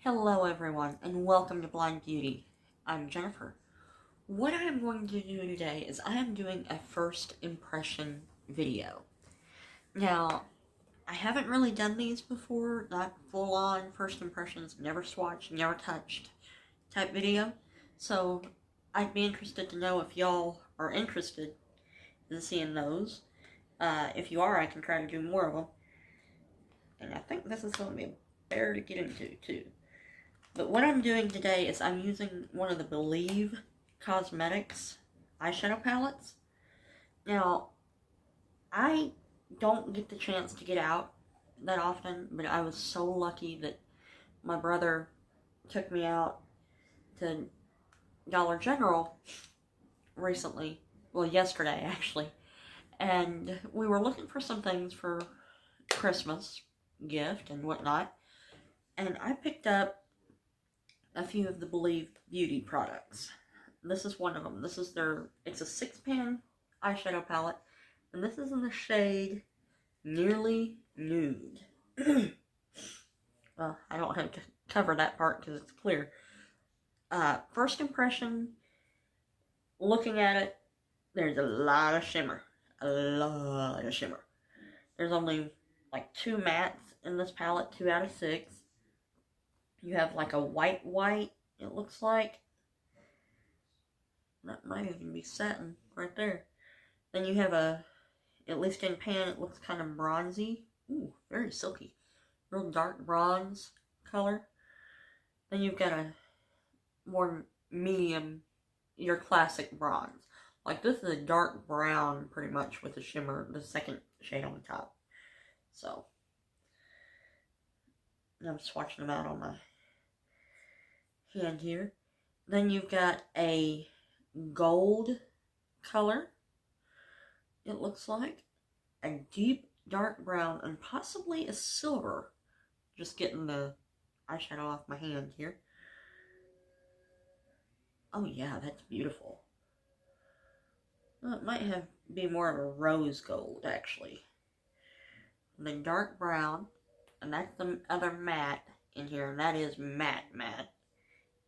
Hello everyone, and welcome to Blind Beauty. I'm Jennifer. What I am going to do today is I am doing a first impression video. Now, I haven't really done these before, not full-on first impressions, never swatched, never touched type video. So, I'd be interested to know if y'all are interested in seeing those. If you are, I can try to do more of them. And I think this is going to be better to get into, too. But what I'm doing today is I'm using one of the Believe Cosmetics eyeshadow palettes. Now, I don't get the chance to get out that often, but I was so lucky that my brother took me out to Dollar General recently. Well, yesterday, actually. And we were looking for some things for Christmas gift and whatnot. And I picked up a few of the Believe Beauty products. This is one of them. This is it's a 6-pan eyeshadow palette, and this is in the shade Nearly Nude. Well, I don't have to cover that part because it's clear. First impression, looking at it, there's a lot of shimmer. A lot of shimmer. There's only like 2 mattes in this palette, 2 out of 6. You have like a white, it looks like. That might even be satin right there. Then you have at least in pan, it looks kind of bronzy. Ooh, very silky. Real dark bronze color. Then you've got a more medium, your classic bronze. Like this is a dark brown pretty much with a shimmer, the second shade on the top. So, I'm swatching them out on my hand here. Then you've got a gold color, it looks like. A deep dark brown and possibly a silver. Just getting the eyeshadow off my hand here. Oh yeah, that's beautiful. Well, it might be more of a rose gold, actually. And then dark brown, and that's the other matte in here, and that is matte,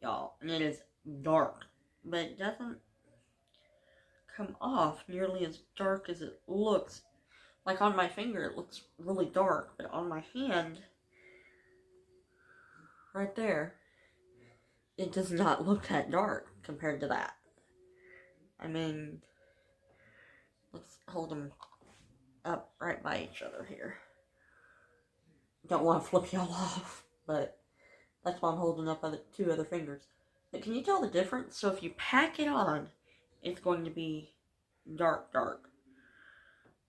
y'all. And it is dark, but it doesn't come off nearly as dark as it looks. Like on my finger, it looks really dark, but on my hand, right there, it does not look that dark compared to that. I mean, let's hold them up right by each other here. Don't want to flip y'all off, but that's why I'm holding up 2 other fingers. But can you tell the difference? So if you pack it on, it's going to be dark.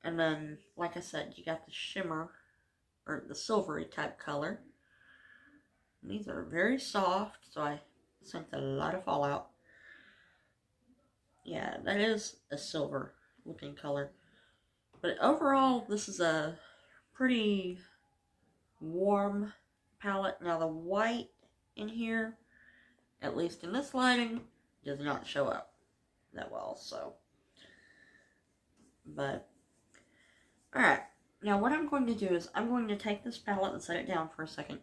And then, like I said, you got the shimmer, or the silvery type color. And these are very soft, so I sent a lot of fallout. Yeah, that is a silver looking color. But overall, this is a pretty warm palette. Now the white in here, at least in this lighting, does not show up that well, so. But, alright. Now what I'm going to do is, I'm going to take this palette and set it down for a second.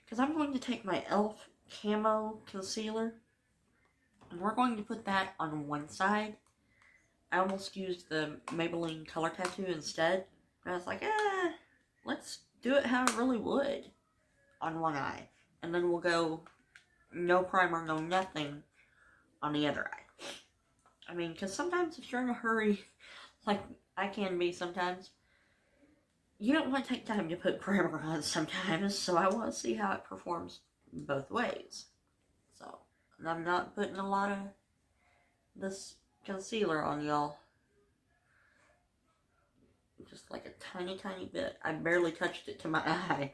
Because I'm going to take my e.l.f. Camo Concealer, and we're going to put that on one side. I almost used the Maybelline Color Tattoo instead. And I was like, let's do it how I really would on one eye. And then we'll go no primer, no nothing on the other eye. I mean, because sometimes if you're in a hurry, like I can be sometimes, you don't want to take time to put primer on sometimes. So I want to see how it performs both ways. So, and I'm not putting a lot of this concealer on y'all. Just like a tiny bit. I barely touched it to my eye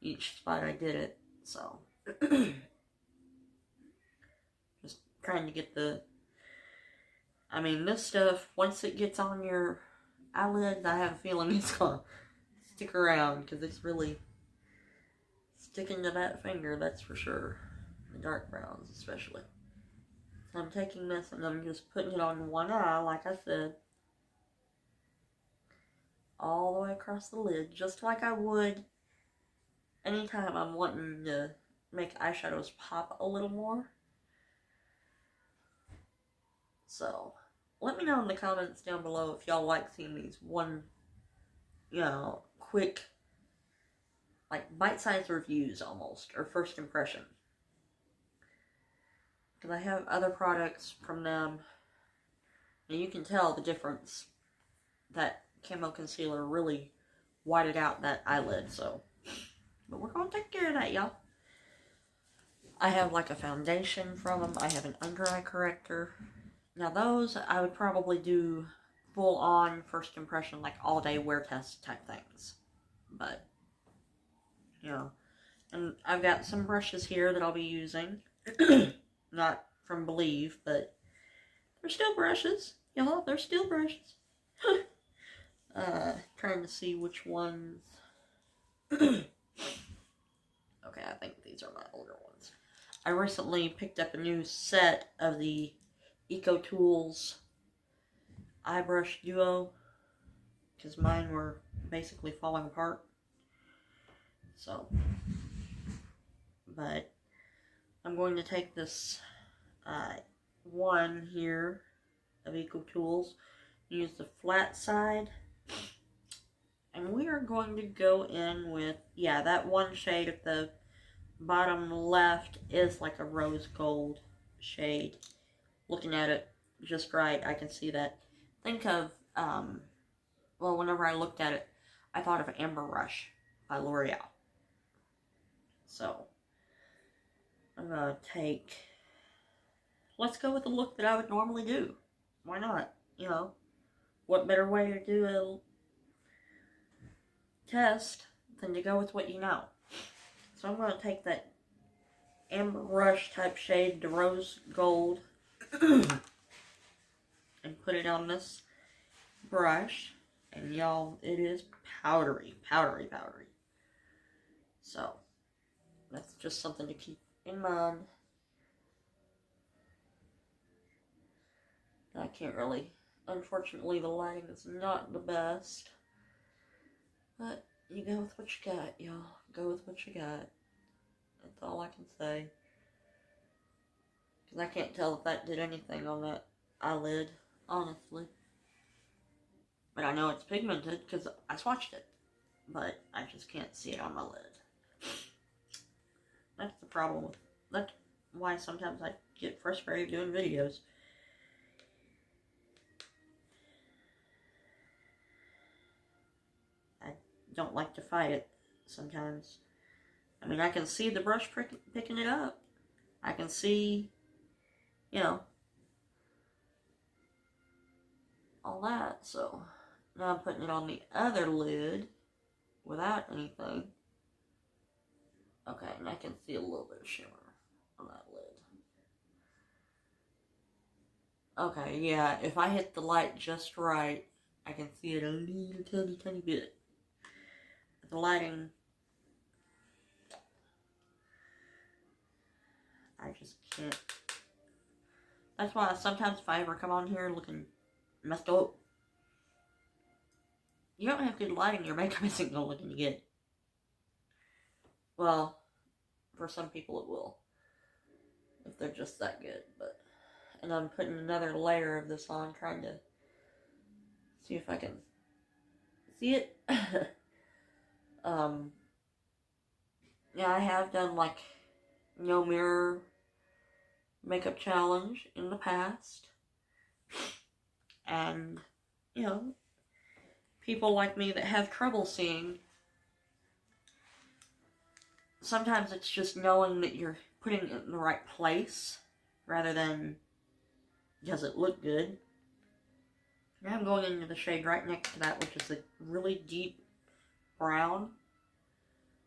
each spot I did it. So just trying to get I mean, this stuff, once it gets on your eyelids, I have a feeling it's gonna stick around because it's really sticking to that finger, that's for sure. The dark browns especially. I'm taking this and I'm just putting it on one eye, like I said, all the way across the lid, just like I would anytime I'm wanting to make eyeshadows pop a little more. So, let me know in the comments down below if y'all like seeing these one, quick, like bite-sized reviews almost, or first impression. Because I have other products from them, and you can tell the difference. That camo concealer really whited out that eyelid, so. But we're going to take care of that, y'all. I have like a foundation from them. I have an under eye corrector. Now those, I would probably do full on first impression, like all day wear test type things. But, and I've got some brushes here that I'll be using. Not from Believe, but they're still brushes. Y'all, they're still brushes. Trying to see which ones. Okay, I think these are my older ones. I recently picked up a new set of the Eco Tools eye brush duo, because mine were basically falling apart. So, but I'm going to take this one here of Eco Tools, use the flat side, and we are going to go in with, that one shade at the bottom left is like a rose gold shade. Looking at it just right, I can see that. Think of, whenever I looked at it, I thought of Amber Rush by L'Oreal. So, I'm going to take, let's go with the look that I would normally do. Why not? What better way to do a test than to go with what you know. So I'm going to take that Amber Rush type shade, the rose gold, and put it on this brush. And y'all, it is powdery, powdery, powdery. So, that's just something to keep in mind. I can't really, unfortunately the lighting is not the best. But you go with what you got, y'all. Go with what you got. That's all I can say. Because I can't tell if that did anything on that eyelid, honestly. But I know it's pigmented because I swatched it. But I just can't see it on my lid. That's the problem with, that's why sometimes I get frustrated doing videos. I don't like to fight it sometimes. I mean, I can see the brush picking it up. I can see, all that. So, now I'm putting it on the other lid without anything. Okay, and I can see a little bit of shimmer on that lid. Okay, yeah, if I hit the light just right, I can see it a little tiny, tiny bit. The lighting, I just can't. That's why sometimes if I ever come on here looking messed up, you don't have good lighting, your makeup isn't going to look any good. Well, for some people it will, if they're just that good, but, and I'm putting another layer of this on, trying to see if I can see it. Yeah, I have done, like, no mirror makeup challenge in the past, and, people like me that have trouble seeing, sometimes it's just knowing that you're putting it in the right place, rather than, does it look good? Now I'm going into the shade right next to that, which is a really deep brown.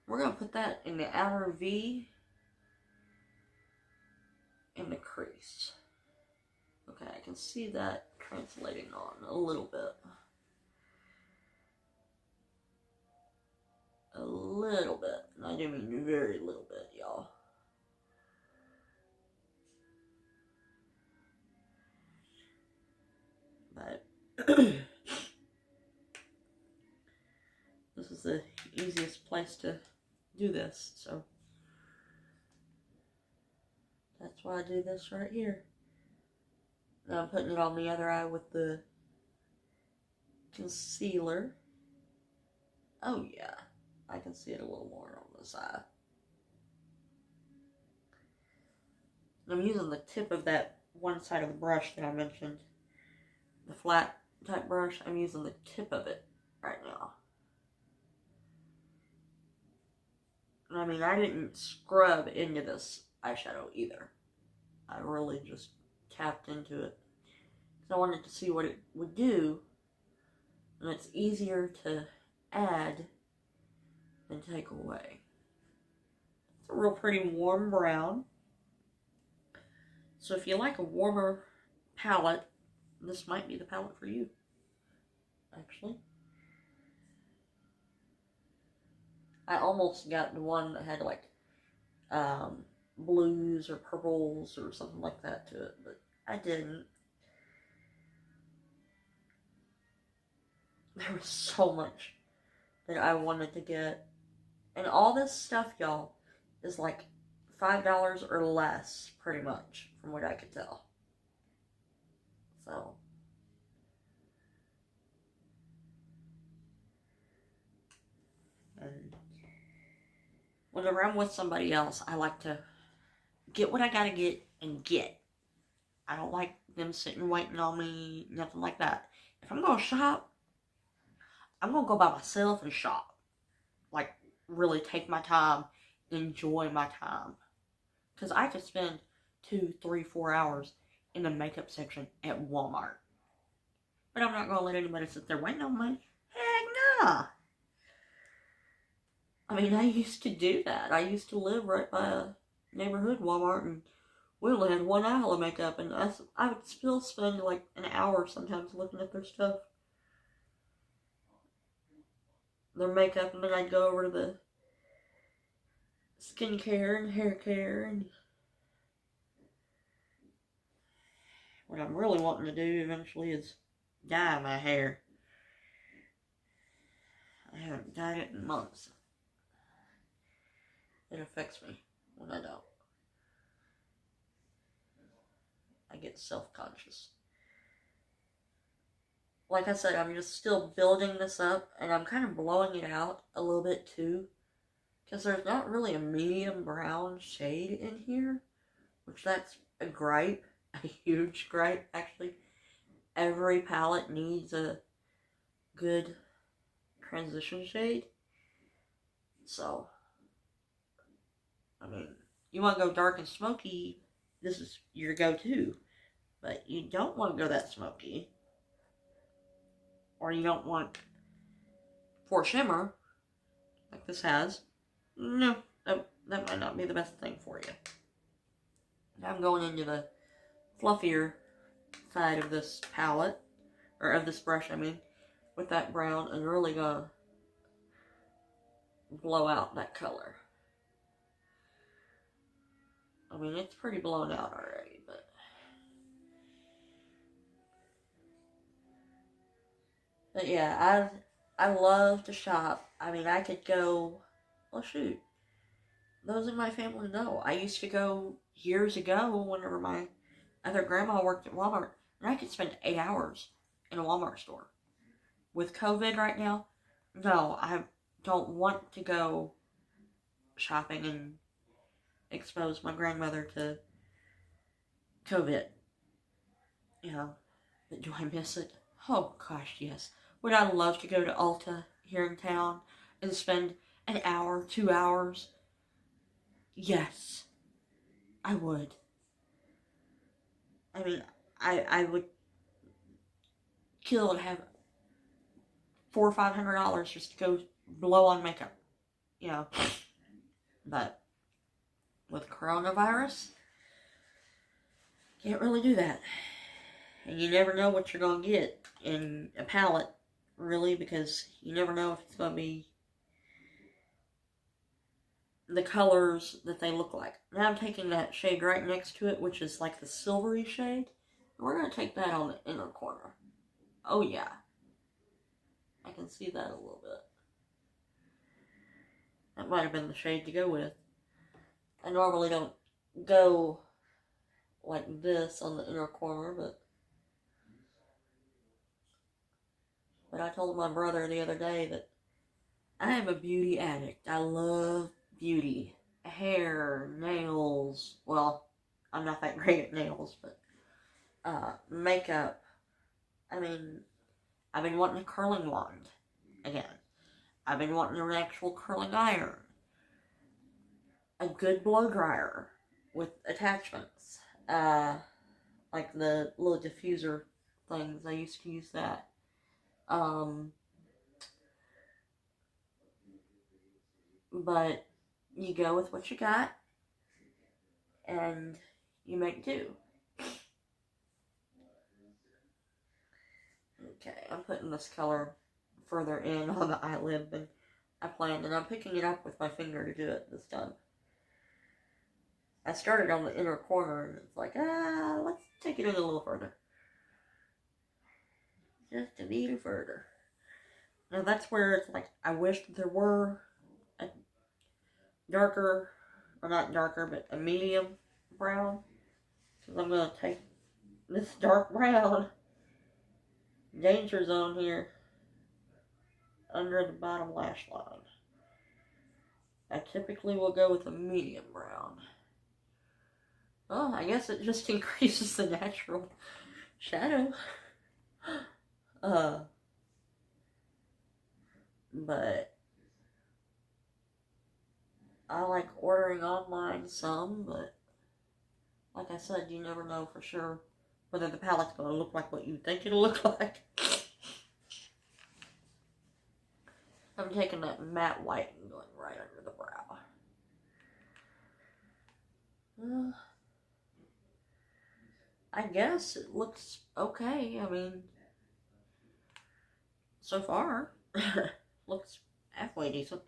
We're going to put that in the outer V in the crease. Okay, I can see that translating on a little bit. A little bit. And I do mean very little bit, y'all. This is the easiest place to do this, so that's why I do this right here. Now I'm putting it on the other eye with the concealer. Oh yeah, I can see it a little more on this eye. I'm using the tip of that one side of the brush that I mentioned, the flat type brush. I'm using the tip of it right now. And I mean, I didn't scrub into this eyeshadow either. I really just tapped into it because I wanted to see what it would do, and it's easier to add than take away. It's a real pretty warm brown. So if you like a warmer palette, this might be the palette for you, actually. I almost got the one that had like blues or purples or something like that to it, but I didn't. There was so much that I wanted to get. And all this stuff, y'all, is like $5 or less, pretty much, from what I could tell. So, and whenever I'm with somebody else, I like to get what I gotta get and get. I don't like them sitting waiting on me, nothing like that. If I'm gonna shop, I'm gonna go by myself and shop. Like, really take my time, enjoy my time. Because I could spend 2, 3, 4 hours in the makeup section at Walmart. But I'm not gonna let anybody sit there waiting on me. Heck nah. I mean, I used to do that. I used to live right by a neighborhood Walmart, and we only had one aisle of makeup, and I would still spend like an hour sometimes looking at their stuff. Their makeup, and then I'd go over to the skincare and hair care, and what I'm really wanting to do eventually is dye my hair. I haven't dyed it in months. It affects me when I don't. I get self-conscious. Like I said, I'm just still building this up, and I'm kind of blowing it out a little bit too, because there's not really a medium brown shade in here, which that's a gripe, a huge gripe actually. Every palette needs a good transition shade. So, I mean, you want to go dark and smoky, this is your go-to. But you don't want to go that smoky. Or you don't want for shimmer, like this has. No, that might not be the best thing for you. Now I'm going into the fluffier side of this palette, or of this brush, I mean, with that brown, and really gonna blow out that color. I mean, it's pretty blown out already, but yeah, I love to shop. I mean, I could go, well shoot, those in my family know. I used to go years ago whenever my other grandma worked at Walmart, and I could spend 8 hours in a Walmart store. With COVID right now, no, I don't want to go shopping and expose my grandmother to COVID. You know, but do I miss it? Oh gosh, yes. Would I love to go to Ulta here in town and spend an hour, 2 hours? Yes, I would. I mean, I would kill to have $400 or $500 just to go blow on makeup, you know. But with coronavirus, can't really do that. And you never know what you're going to get in a palette, really, because you never know if it's going to be the colors that they look like. Now I'm taking that shade right next to it, which is like the silvery shade. And we're going to take that on the inner corner. Oh yeah, I can see that a little bit. That might have been the shade to go with. I normally don't go like this on the inner corner, but I told my brother the other day that I am a beauty addict. I love beauty. Hair, nails. Well, I'm not that great at nails, but makeup. I mean, I've been wanting a curling wand again. I've been wanting an actual curling iron. A good blow dryer with attachments. Like the little diffuser things. I used to use that. But you go with what you got, and you make do. Okay, I'm putting this color further in on the eyelid than I planned, and I'm picking it up with my finger to do it this time. I started on the inner corner, and it's like, let's take it in a little further. Just a little further. Now that's where it's like, I wish there were a darker, or not darker, but a medium brown. Because I'm going to take this dark brown, danger zone here, under the bottom lash line. I typically will go with a medium brown. Well, I guess it just increases the natural shadow. But I like ordering online some, but like I said, you never know for sure whether the palette's going to look like what you think it'll look like. I'm taking that matte white and going right under the brow. I guess it looks okay. I mean, so far, looks halfway decent.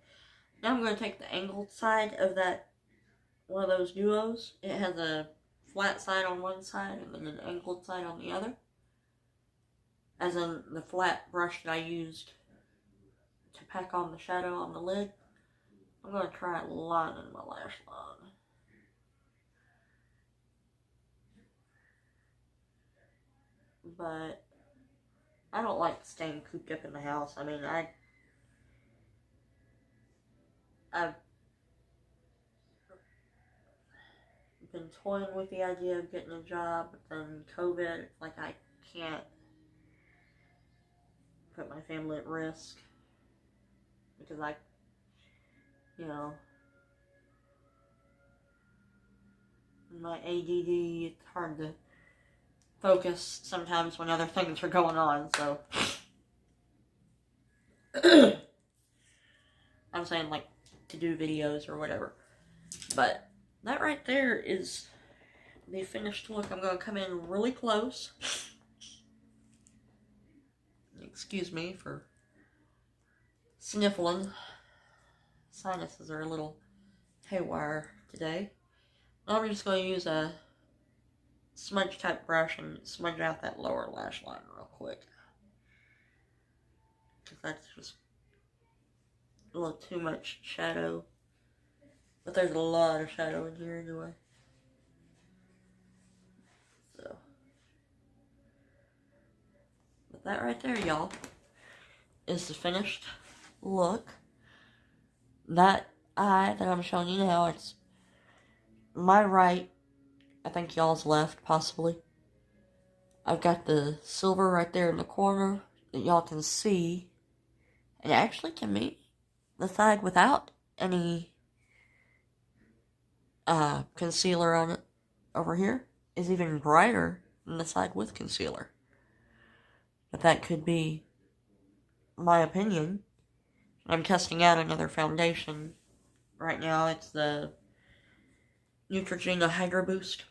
Now I'm going to take the angled side of that, one of those duos. It has a flat side on one side and then an angled side on the other. As in the flat brush that I used to pack on the shadow on the lid. I'm going to try lining my lash line. But I don't like staying cooped up in the house. I mean, I've been toying with the idea of getting a job, but then COVID, it's like I can't put my family at risk. Because my ADD, it's hard to focus sometimes when other things are going on, so. I'm saying, like, to do videos or whatever. But that right there is the finished look. I'm going to come in really close. Excuse me for sniffling. Sinuses are a little haywire today. Now I'm just going to use a smudge type brush and smudge out that lower lash line real quick. Because that's just a little too much shadow. But there's a lot of shadow in here anyway. So. But that right there, y'all, is the finished look. That eye that I'm showing you now, it's my right. I think y'all's left, possibly. I've got the silver right there in the corner that y'all can see. And actually, to me, the side without any concealer on it over here is even brighter than the side with concealer. But that could be my opinion. I'm testing out another foundation right now. It's the Neutrogena Hydro Boost.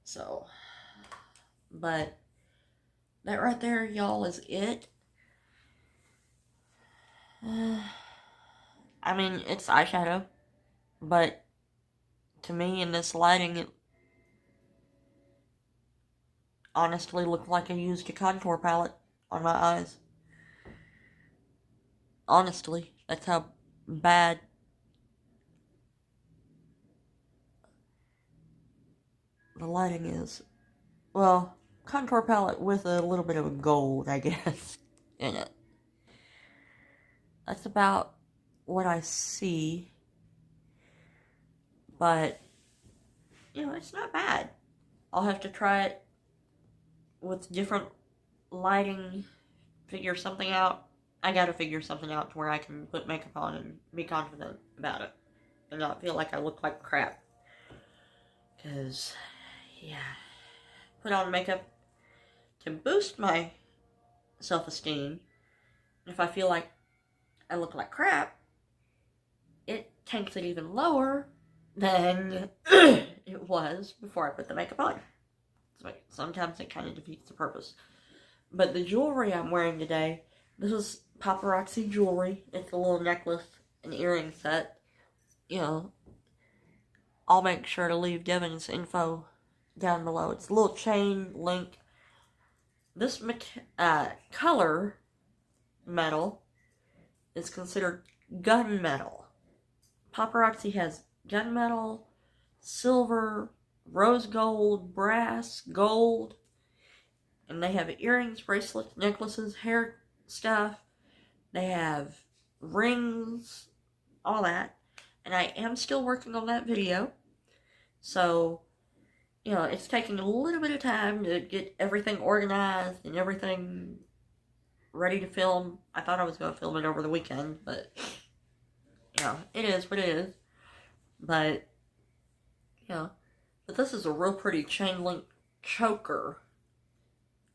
So, but that right there, y'all, is it. I mean, it's eyeshadow, but to me, in this lighting, honestly looked like I used a contour palette on my eyes. Honestly, that's how bad the lighting is. Well, contour palette with a little bit of a gold, I guess, in it. That's about what I see. But, you know, it's not bad. I'll have to try it with different lighting, figure something out. I gotta figure something out to where I can put makeup on and be confident about it. And not feel like I look like crap. Because, yeah, put on makeup to boost my self-esteem. And if I feel like I look like crap, it tanks it even lower than it was before I put the makeup on. So sometimes it kind of defeats the purpose. But the jewelry I'm wearing today, this is paparazzi jewelry. It's a little necklace and earring set. You know, I'll make sure to leave Devin's info down below. It's a little chain link. This color metal is considered gunmetal. Paparazzi has gunmetal, silver, rose gold, brass, gold, and they have earrings, bracelets, necklaces, hair stuff. They have rings, all that. And I am still working on that video. So, you know, it's taking a little bit of time to get everything organized and everything ready to film. I thought I was going to film it over the weekend, but, you know, it is what it is. But, you know, but this is a real pretty chain link choker.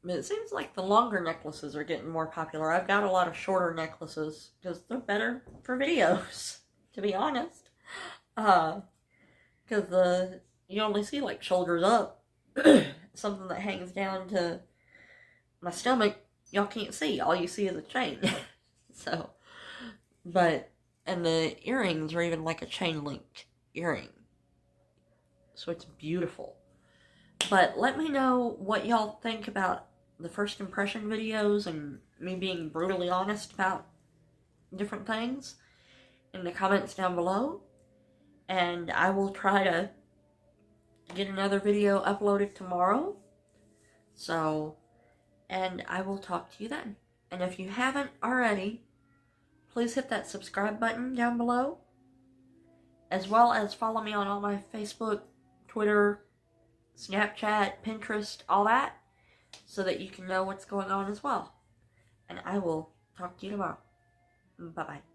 But it seems like the longer necklaces are getting more popular. I've got a lot of shorter necklaces because they're better for videos, to be honest. Because you only see like shoulders up. Something that hangs down to my stomach, y'all can't see. All you see is a chain. So, but, and the earrings are even like a chain link earring. So it's beautiful. But let me know what y'all think about the first impression videos and me being brutally honest about different things in the comments down below. And I will try to get another video uploaded tomorrow. So, and I will talk to you then. And if you haven't already, please hit that subscribe button down below. As well as follow me on all my Facebook, Twitter, Snapchat, Pinterest, all that. So that you can know what's going on as well. And I will talk to you tomorrow. Bye-bye.